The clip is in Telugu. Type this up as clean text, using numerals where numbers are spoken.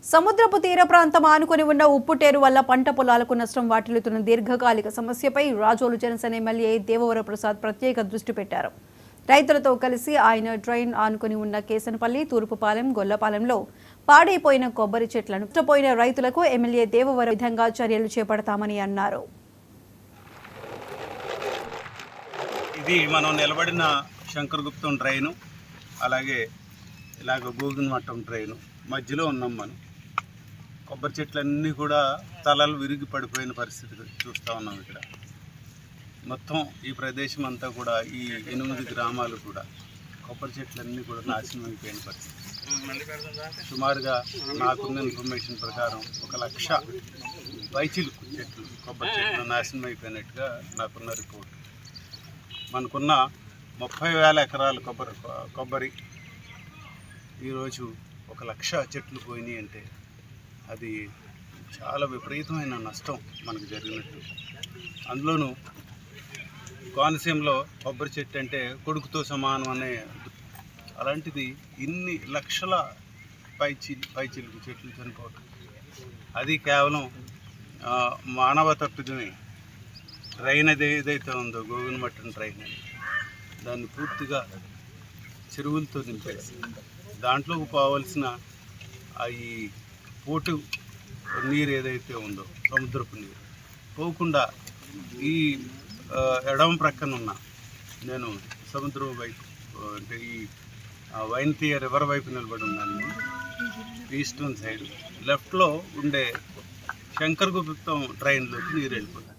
సముద్రపు తీర ప్రాంతం ఆనుకొని ఉన్న ఉప్పుటేరు వల్ల పంట పొలాలకు నష్టం వాటిల్లుతున్న దీర్ఘకాలిక సమస్యపై రాజోలు జనసేన ఎమ్మెల్యే దేవవరప్రసాద్ ప్రత్యేక దృష్టి పెట్టారు. రైతులతో కలిసి ఆయన ట్రైన్ ఆనుకొని ఉన్న కేసనపల్లి, తూర్పుపాలెం, గొల్లపాలెంలో పాడైపోయిన కొబ్బరి చెట్లను నష్టపోయిన రైతులకు ఎమ్మెల్యే దేవవర విధంగా చర్యలు చేపడతామని అన్నారు. ఇది మనం నిలబడిన శంకరగుప్తం ట్రైను, అలాగే ఇలాగ గోగునమట్టం ట్రైను మధ్యలో ఉన్నాం. మనం కొబ్బరి చెట్లన్నీ కూడా తలలు విరిగి పడిపోయిన పరిస్థితి చూస్తూ ఉన్నాం. ఇక్కడ మొత్తం ఈ ప్రదేశం అంతా కూడా ఈ 8 గ్రామాలు కూడా కొబ్బరి చెట్లన్నీ కూడా నాశనం అయిపోయిన పరిస్థితి. సుమారుగా నాకున్న ఇన్ఫర్మేషన్ ప్రకారం 1,00,000 పైచిలుకు చెట్లు కొబ్బరి చెట్లు నాశనం అయిపోయినట్టుగా నాకున్న రిపోర్ట్. మనకున్న 30,000 ఎకరాల కొబ్బరి ఈరోజు 1,00,000 చెట్లు పోయినాయి అంటే అది చాలా విపరీతమైన నష్టం మనకు జరిగినట్టు. అందులోనూ కోనసీమలో కొబ్బరి చెట్టు అంటే కొడుకుతో సమానం అనే, అలాంటిది ఇన్ని లక్షల పైచిలుకు చెట్లు చనిపోవడం అది కేవలం మానవ తప్పిదమే. ట్రైన్ ఏదైతే ఉందో గోగునమట్టం ట్రైన్ అని దాన్ని పూర్తిగా చెరువులతో నింపేసి దాంట్లోకి పోవలసిన ఈ పోటు నీరు ఏదైతే ఉందో సముద్రపు నీరు పోకుండా ఈ ఎడమ ప్రక్కన ఉన్న, నేను సముద్రం వైపు అంటే ఈ వైనతీయ రివర్ వైపు నిలబడి ఉన్నాను. ఈస్టర్న్ సైడ్ లెఫ్ట్లో ఉండే శంకరగుప్తం ట్రైన్లోకి నీరు వెళ్ళిపోతుంది.